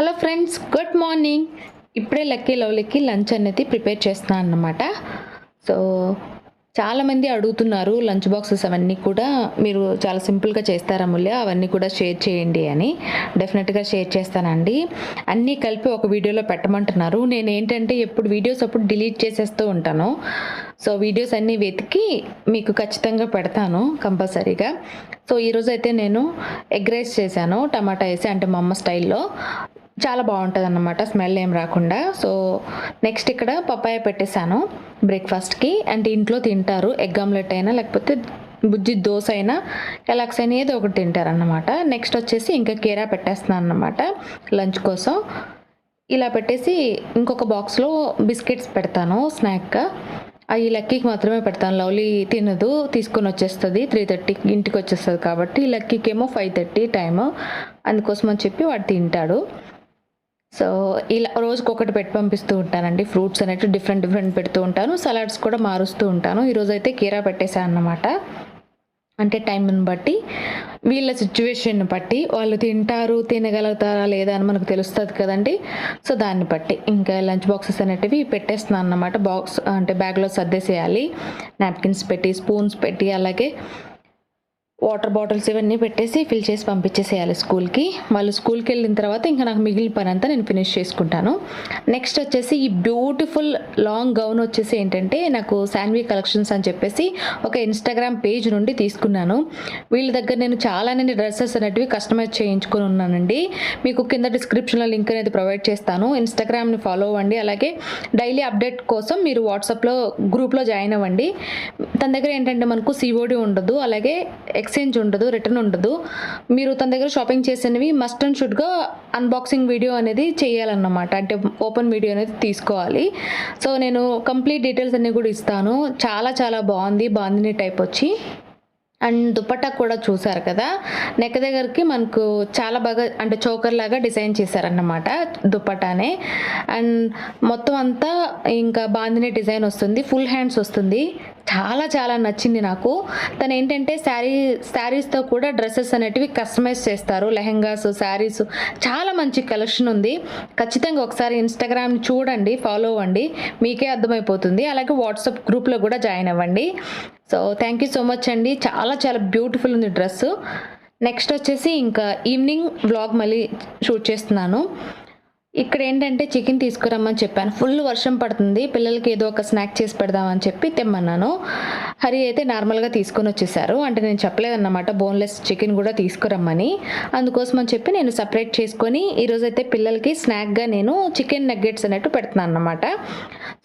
Hello friends, good morning. ఇప్పుడే lucky లవ్లీకి lunch అనేది prepare చేస్తున్నాను అన్నమాట. సో చాలామంది అడుగుతున్నారు లంచ్ బాక్సెస్ అవన్నీ కూడా మీరు చాలా సింపుల్గా చేస్తారా ముల్య, అవన్నీ కూడా షేర్ చేయండి అని. డెఫినెట్గా షేర్ చేస్తానండి. అన్నీ కలిపి ఒక వీడియోలో పెట్టమంటున్నారు. నేను ఏంటంటే ఎప్పుడు వీడియోస్ అప్పుడు డిలీట్ చేసేస్తూ ఉంటాను. సో వీడియోస్ అన్నీ వెతికి మీకు ఖచ్చితంగా పెడతాను కంపల్సరీగా. సో ఈరోజు అయితే నేను ఎగ్ రైస్ చేశాను టమాటా వేసి, అంటే మా అమ్మ స్టైల్లో. చాలా బాగుంటుంది అన్నమాట, స్మెల్ ఏం రాకుండా. సో నెక్స్ట్ ఇక్కడ పప్పాయ పెట్టేశాను బ్రేక్ఫాస్ట్కి. అంటే ఇంట్లో తింటారు, ఎగ్ ఆమ్లెట్ అయినా లేకపోతే బుజ్జి దోశ అయినా ఎలాక్స్ అయినా ఏదో ఒకటి తింటారన్నమాట. నెక్స్ట్ వచ్చేసి ఇంకా కీరా పెట్టేస్తున్నాను అన్నమాట లంచ్ కోసం. ఇలా పెట్టేసి ఇంకొక బాక్స్లో బిస్కెట్స్ పెడతాను స్నాక్గా. అవి లక్కీకి మాత్రమే పెడతాను. లవ్లీ తినదు, తీసుకొని వచ్చేస్తుంది 3:30 ఇంటికి వచ్చేస్తుంది కాబట్టి. లక్కీకి ఏమో 5:30 టైము, అందుకోసం అని చెప్పి వాడు తింటాడు. సో ఇలా రోజుకొకటి పెట్టి పంపిస్తూ ఉంటానండి. ఫ్రూట్స్ అనేవి డిఫరెంట్ పెడుతూ ఉంటాను, సలాడ్స్ కూడా మారుస్తూ ఉంటాను. ఈరోజు అయితే కీరా పెట్టేశాను అన్నమాట. అంటే టైంని బట్టి, వీళ్ళ సిచ్యువేషన్ బట్టి, వాళ్ళు తింటారు తినగలుగుతారా లేదా అని మనకు తెలుస్తుంది కదండి. సో దాన్ని బట్టి ఇంకా లంచ్ బాక్సెస్ అనేటివి పెట్టేస్తున్నాను అన్నమాట. బాక్స్ అంటే బ్యాగ్లో సర్దేసేయాలి. నాప్కిన్స్ పెట్టి, స్పూన్స్ పెట్టి, అలాగే వాటర్ బాటిల్స్ ఇవన్నీ పెట్టేసి ఫిల్ చేసి పంపించేసేయాలి స్కూల్కి. వాళ్ళు స్కూల్కి వెళ్ళిన తర్వాత ఇంకా నాకు మిగిలిన పని అంతా నేను ఫినిష్ చేసుకుంటాను. నెక్స్ట్ వచ్చేసి ఈ బ్యూటిఫుల్ లాంగ్ గౌన్ వచ్చేసి ఏంటంటే నాకు శాన్వి కలెక్షన్స్ అని చెప్పేసి ఒక ఇన్స్టాగ్రామ్ పేజ్ నుండి తీసుకున్నాను. వీళ్ళ దగ్గర నేను చాలానే డ్రెస్సెస్ అనేటివి కస్టమైజ్ చేయించుకొని ఉన్నానండి. మీకు కింద డిస్క్రిప్షన్లో లింక్ అనేది ప్రొవైడ్ చేస్తాను. ఇన్స్టాగ్రామ్ని ఫాలో అవ్వండి. అలాగే డైలీ అప్డేట్ కోసం మీరు వాట్సాప్లో గ్రూప్లో జాయిన్ అవ్వండి. తన దగ్గర ఏంటంటే మనకు సిఓడి ఉండదు, అలాగే ఎక్స్చేంజ్ ఉండదు, రిటర్న్ ఉండదు. మీరు తన దగ్గర షాపింగ్ చేసినవి మస్ట్ అండ్ షుడ్గా అన్బాక్సింగ్ వీడియో అనేది చేయాలన్నమాట. అంటే ఓపెన్ వీడియో అనేది తీసుకోవాలి. సో నేను కంప్లీట్ డీటెయిల్స్ అన్నీ కూడా ఇస్తాను. చాలా బాగుంది, బాందిని టైప్ వచ్చి. అండ్ దుపట్టా కూడా చూసారు కదా, నెక్ దగ్గరికి మనకు చాలా బాగా అంటే చోకర్ లాగా డిజైన్ చేశారన్నమాట దుపట్టానే. అండ్ మొత్తం అంతా ఇంకా బాందిని డిజైన్ వస్తుంది, ఫుల్ హ్యాండ్స్ వస్తుంది. చాలా నచ్చింది నాకు. తను ఏంటంటే శారీస్తో కూడా డ్రెస్సెస్ అనేటివి కస్టమైజ్ చేస్తారు, లెహెంగాస్, శారీస్. చాలా మంచి కలెక్షన్ ఉంది. ఖచ్చితంగా ఒకసారి ఇన్స్టాగ్రామ్ చూడండి, ఫాలో అవ్వండి, మీకే అర్థమైపోతుంది. అలాగే వాట్సాప్ గ్రూప్లో కూడా జాయిన్ అవ్వండి. So thank you so much అండి. చాలా బ్యూటిఫుల్ ఉంది డ్రెస్. నెక్స్ట్ వచ్చేసి ఇంకా ఈవినింగ్ వ్లాగ్ మళ్ళీ షూట్ చేస్తున్నాను. ఇక్కడ ఏంటంటే చికెన్ తీసుకురమ్మని చెప్పాను. ఫుల్ వర్షం పడుతుంది, పిల్లలకి ఏదో ఒక స్నాక్ చేసి పెడదామని చెప్పి తెమ్మన్నాను. హరి అయితే నార్మల్గా తీసుకొని వచ్చేసారు. అంటే నేను చెప్పలేదన్నమాట బోన్లెస్ చికెన్ కూడా తీసుకురమ్మని. అందుకోసం అని చెప్పి నేను సపరేట్ చేసుకొని ఈరోజైతే పిల్లలకి స్నాక్గా నేను చికెన్ నగ్గెట్స్ అనేట్టు పెడుతున్నాను అన్నమాట.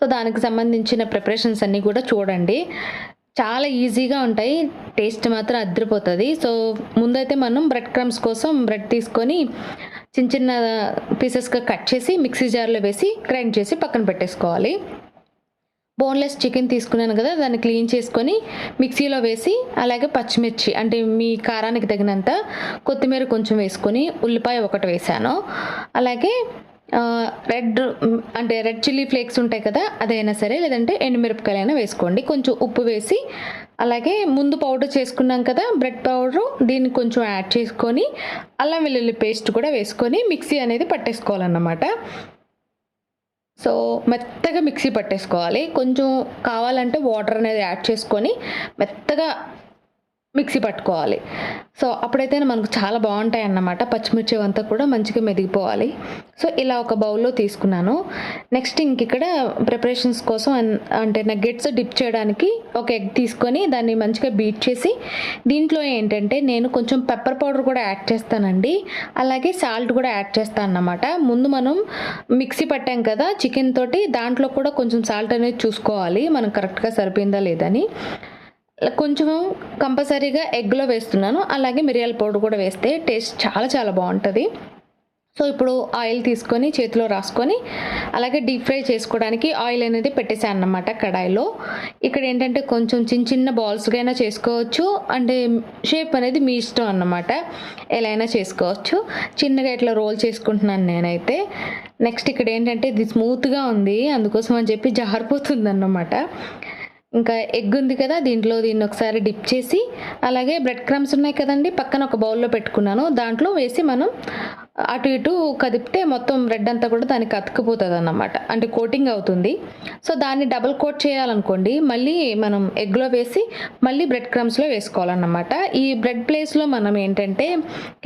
సో దానికి సంబంధించిన ప్రిపరేషన్స్ అన్నీ కూడా చూడండి. చాలా ఈజీగా ఉంటాయి, టేస్ట్ మాత్రం అదిరిపోతుంది. సో ముందైతే మనం బ్రెడ్ క్రమ్స్ కోసం బ్రెడ్ తీసుకొని చిన్న పీసెస్గా కట్ చేసి మిక్సీ జార్లో వేసి గ్రైండ్ చేసి పక్కన పెట్టేసుకోవాలి. బోన్లెస్ చికెన్ తీసుకున్నాను కదా, దాన్ని క్లీన్ చేసుకొని మిక్సీలో వేసి, అలాగే పచ్చిమిర్చి అంటే మీ కారానికి తగినంత, కొత్తిమీర కొంచెం వేసుకొని, ఉల్లిపాయ ఒకటి వేసాను. అలాగే రెడ్ చిల్లీ ఫ్లేక్స్ ఉంటాయి కదా, అదైనా సరే, లేదంటే ఎండుమిరపకాయలైనా వేసుకోండి. కొంచెం ఉప్పు వేసి, అలాగే ముందు పౌడర్ చేసుకున్నాం కదా బ్రెడ్ పౌడరు, దీన్ని కొంచెం యాడ్ చేసుకొని అల్లం వెల్లుల్లి పేస్ట్ కూడా వేసుకొని మిక్సీ అనేది పట్టేసుకోవాలన్నమాట. సో మెత్తగా మిక్సీ పట్టేసుకోవాలి. కొంచెం కావాలంటే వాటర్ అనేది యాడ్ చేసుకొని మెత్తగా మిక్సీ పట్టుకోవాలి. సో అప్పుడైతే మనకు చాలా బాగుంటాయి అన్నమాట. పచ్చిమిర్చి అంతా కూడా మంచిగా మెదిగిపోవాలి. సో ఇలా ఒక బౌల్లో తీసుకున్నాను. నెక్స్ట్ ఇంక ఇక్కడ ప్రిపరేషన్స్ కోసం అంటే నగ్గెట్స్ డిప్ చేయడానికి ఒక ఎగ్ తీసుకొని దాన్ని మంచిగా బీట్ చేసి, దీంట్లో ఏంటంటే నేను కొంచెం పెప్పర్ పౌడర్ కూడా యాడ్ చేస్తానండి, అలాగే సాల్ట్ కూడా యాడ్ చేస్తాను అన్నమాట. ముందు మనం మిక్సీ పట్టాం కదా చికెన్ తోటి, దాంట్లో కూడా కొంచెం సాల్ట్ అనేది చూసుకోవాలి మనం కరెక్ట్గా సరిపోయిందా లేదని. కొంచెం కంపల్సరీగా ఎగ్లో వేస్తున్నాను, అలాగే మిరియాల పౌడర్ కూడా వేస్తే టేస్ట్ చాలా బాగుంటుంది. సో ఇప్పుడు ఆయిల్ తీసుకొని చేతిలో రాసుకొని, అలాగే డీప్ ఫ్రై చేసుకోవడానికి ఆయిల్ అనేది పెట్టేసాను అన్నమాట కడాయిలో. ఇక్కడ ఏంటంటే కొంచెం చిన్న బాల్స్గా అయినా చేసుకోవచ్చు, అంటే షేప్ అనేది మీ ఇష్టం అన్నమాట, ఎలా అయినా చేసుకోవచ్చు. చిన్నగా ఇట్లా రోల్ చేసుకుంటున్నాను నేనైతే. నెక్స్ట్ ఇక్కడ ఏంటంటే ఇది స్మూత్గా ఉంది, అందుకోసం అని చెప్పి జారిపోతుంది అన్నమాట. ఇంకా ఎగ్ ఉంది కదా, దీన్ని ఒకసారి డిప్ చేసి, అలాగే బ్రెడ్ క్రమ్స్ ఉన్నాయి కదండి పక్కన ఒక బౌల్లో పెట్టుకున్నాను, దాంట్లో వేసి మనం అటు ఇటు కదిపితే మొత్తం బ్రెడ్ అంతా కూడా దానికి అతుక్కుపోతుందన్నమాట. అంటే కోటింగ్ అవుతుంది. సో దాన్ని డబుల్ కోట్ చేయాలనుకోండి, మళ్ళీ మనం ఎగ్‌లో వేసి మళ్ళీ బ్రెడ్ క్రమ్స్‌లో వేసుకోవాలన్నమాట. ఈ బ్రెడ్ ప్లేస్‌లో మనం ఏంటంటే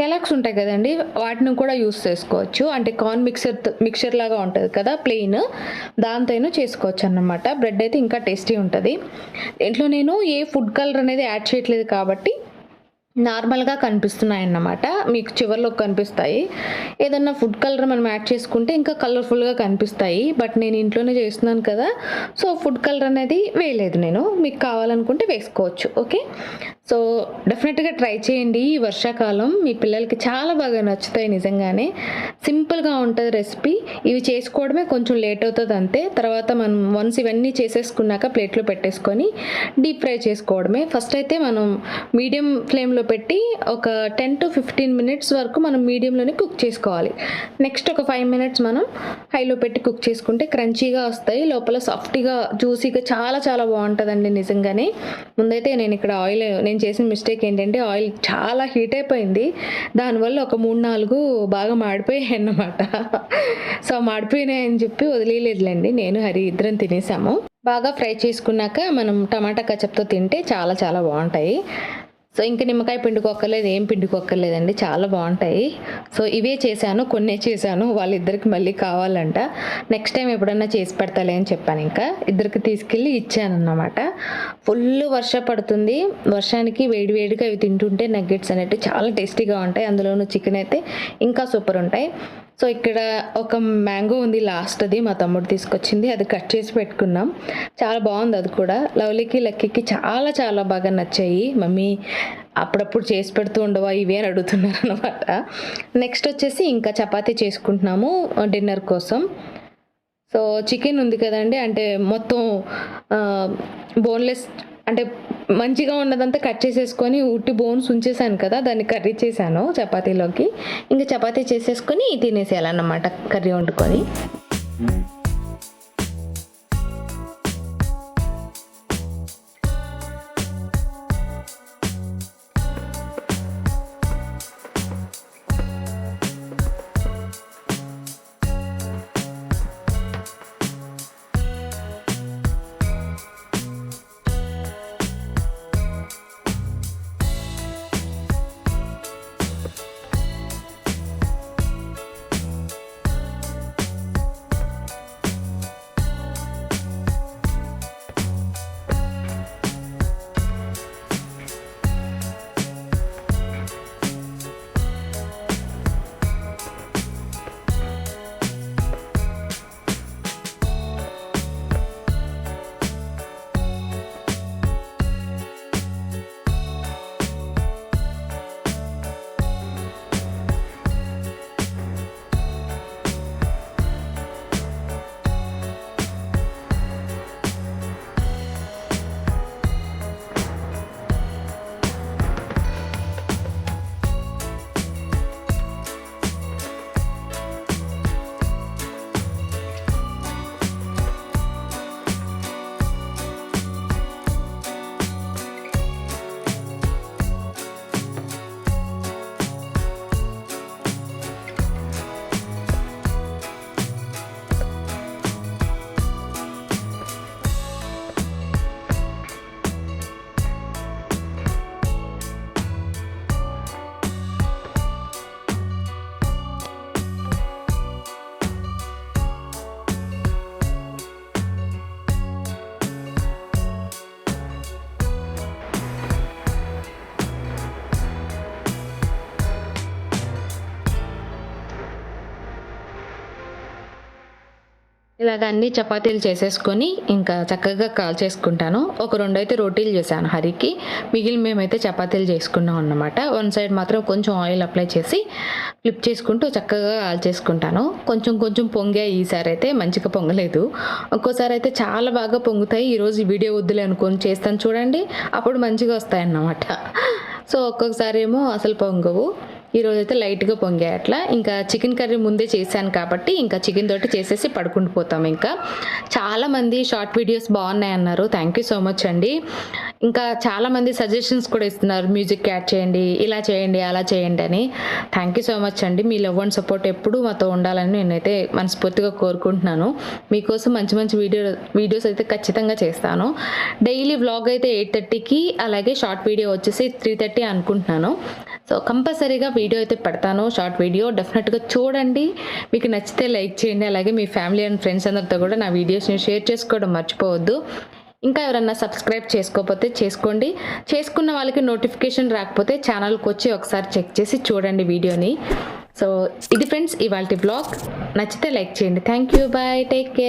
కెలాగ్స్ ఉంటాయి కదండీ! వాటిని కూడా యూజ్ చేసుకోవచ్చు. అంటే కార్న్ మిక్చర్ లాగా ఉంటది కదా! ప్లెయిన్, దాంతో అయినా చేసుకోవచ్చన్నమాట. బ్రెడ్ అయితే ఇంకా టేస్టీ ఉంటది. దీంట్లో నేను ఏ ఫుడ్ కలర్ అనేది యాడ్ చేయట్లేదు కాబట్టి నార్మల్‌గా కనిపిస్తున్నాయన్నమాట. మీకు చివర్లో కనిపిస్తాయి. ఏదన్నా ఫుడ్ కలర్ మనం యాడ్ చేసుకుంటే ఇంకా కలర్‌ఫుల్‌గా కనిపిస్తాయి. బట్ నేను ఇంట్లోనే చేస్తున్నాను కదా! సో ఫుడ్ కలర్ అనేది వేయలేదు నేను. మీకు కావాలనుకుంటే వేసుకోవచ్చు. ఓకే. సో డెఫినెట్‌గా ట్రై చేయండి. ఈ వర్షాకాలం మీ పిల్లలకి చాలా బాగా నచ్చుతాయి నిజంగానే. సింపుల్‌గా ఉంటది రెసిపీ. ఇవి చేసుకోవడమే కొంచెం లేట్ అవుతది అంతే. తర్వాత మనం వన్స్ ఇవన్నీ చేసేసుకున్నాక ప్లేట్‌లో పెట్టేసుకొని డీప్ ఫ్రై చేసుకోవడమే. ఫస్ట్ అయితే మనం మీడియం ఫ్లేమ్‌లో పెట్టి ఒక 10-15 మినిట్స్ వరకు మనం మీడియంలోనే కుక్ చేసుకోవాలి. నెక్స్ట్ ఒక 5 మినిట్స్ మనం హైలో పెట్టి కుక్ చేసుకుంటే క్రంచీగా వస్తాయి. లోపల సాఫ్ట్‌గా, జ్యూసీగా చాలా బాగుంటుందండి నిజంగానే. ముందైతే నేను చేసిన మిస్టేక్ ఏంటంటే ఆయిల్ చాలా హీట్ అయిపోయింది. దానివల్ల ఒక 3-4 బాగా మాడిపోయాయి అన్నమాట. సో మాడిపోయినాయని చెప్పి వదిలేయలేదులేండి. నేను హరి ఇద్దరం తినేసాము. బాగా ఫ్రై చేసుకున్నాక మనం టమాటా కచప్తో తింటే చాలా బాగుంటాయి. సో ఇంక నిమ్మకాయ పిండుకోక్కర్లేదు, ఏం పిండుకోక్కర్లేదండి. చాలా బాగుంటాయి. సో ఇవే చేశాను, కొన్నే చేశాను. వాళ్ళిద్దరికి మళ్ళీ కావాలంట. నెక్స్ట్ టైం ఎప్పుడన్నా చేసి పెడతాలే అని చెప్పాను. ఇంకా ఇద్దరికి తీసుకెళ్ళి ఇచ్చానన్నమాట. ఫుల్ వర్షం పడుతుంది. వర్షానికి వేడిగా అవి తింటుంటే నగ్గెట్స్ అనేవి చాలా టేస్టీగా ఉంటాయి. అందులోనూ చికెన్ అయితే ఇంకా సూపర్ ఉంటాయి. సో ఇక్కడ ఒక మ్యాంగో ఉంది లాస్ట్‌ది, మా తమ్ముడు తీసుకొచ్చింది. అది కట్ చేసి పెట్టుకున్నాం. చాలా బాగుంది అది కూడా. లవ్లీకి, లక్కీకి చాలా బాగా నచ్చాయి. మమ్మీ అప్పుడప్పుడు చేసి పెడుతూ ఉండవా ఇవి అని అడుగుతున్నారనమాట. నెక్స్ట్ వచ్చేసి ఇంకా చపాతీ చేసుకుంటున్నాము డిన్నర్ కోసం. సో చికెన్ ఉంది కదండీ, అంటే మొత్తం బోన్‌లెస్, అంటే మంచిగా ఉన్నదంతా కట్ చేసేసుకొని ఉట్టి బోన్స్ ఉంచేసాను కదా, దాన్ని కర్రీ చేశాను చపాతీలోకి. ఇంకా చపాతీ చేసేసుకొని తినేసేయాలన్నమాట కర్రీ వండుకొని. ఇలాగ అన్ని చపాతీలు చేసేసుకొని ఇంకా చక్కగా కాల్చేసుకుంటాను. ఒక 2 అయితే రోటీలు చేశాను హరికి. మిగిలిన మేమైతే చపాతీలు చేసుకున్నాం అన్నమాట. వన్ సైడ్ మాత్రం కొంచెం ఆయిల్ అప్లై చేసి ఫ్లిప్ చేసుకుంటూ చక్కగా కాల్చేసుకుంటాను. కొంచెం పొంగాయి ఈసారి అయితే, మంచిగా పొంగలేదు. ఒక్కోసారి అయితే చాలా బాగా పొంగుతాయి. ఈరోజు ఈ వీడియో వద్దులే అనుకొని చేస్తాను చూడండి, అప్పుడు మంచిగా వస్తాయన్నమాట. సో ఒక్కొక్కసారి ఏమో అసలు పొంగవు. ఈరోజైతే లైట్గా పొంగాయి అట్లా. ఇంకా చికెన్ కర్రీ ముందే చేశాను కాబట్టి ఇంకా చికెన్ తోటి చేసేసి పడుకుంటూ పోతాం. ఇంకా చాలామంది షార్ట్ వీడియోస్ బాగున్నాయి అన్నారు. థ్యాంక్ యూ సో మచ్ అండి. ఇంకా చాలామంది సజెషన్స్ కూడా ఇస్తున్నారు. మ్యూజిక్ యాడ్ చేయండి, ఇలా చేయండి, అలా చేయండి అని. థ్యాంక్ యూ సో మచ్ అండి. మీ లవ్ అండ్ సపోర్ట్ ఎప్పుడూ మాతో ఉండాలని నేనైతే మనస్ఫూర్తిగా కోరుకుంటున్నాను. మీకోసం మంచి మంచి వీడియోస్ అయితే ఖచ్చితంగా చేస్తాను. డైలీ వ్లాగ్ అయితే 8:30కి, అలాగే షార్ట్ వీడియో వచ్చేసి 3:30 అనుకుంటున్నాను. సో కంపల్సరీగా వీడియో అయితే పెడతాను, షార్ట్ వీడియో. డెఫినెట్గా చూడండి. మీకు నచ్చితే లైక్ చేయండి. అలాగే మీ ఫ్యామిలీ అండ్ ఫ్రెండ్స్ అందరితో కూడా నా వీడియోస్ని షేర్ చేసుకోవడం మర్చిపోవద్దు. ఇంకా ఎవరన్నా సబ్స్క్రైబ్ చేసుకోకపోతే చేసుకోండి. చేసుకున్న వాళ్ళకి నోటిఫికేషన్ రాకపోతే ఛానల్కి వచ్చి ఒకసారి చెక్ చేసి చూడండి వీడియోని. సో ఇది ఫ్రెండ్స్ ఇవాల్టి బ్లాగ్. నచ్చితే లైక్ చేయండి. Thank you, bye, take care.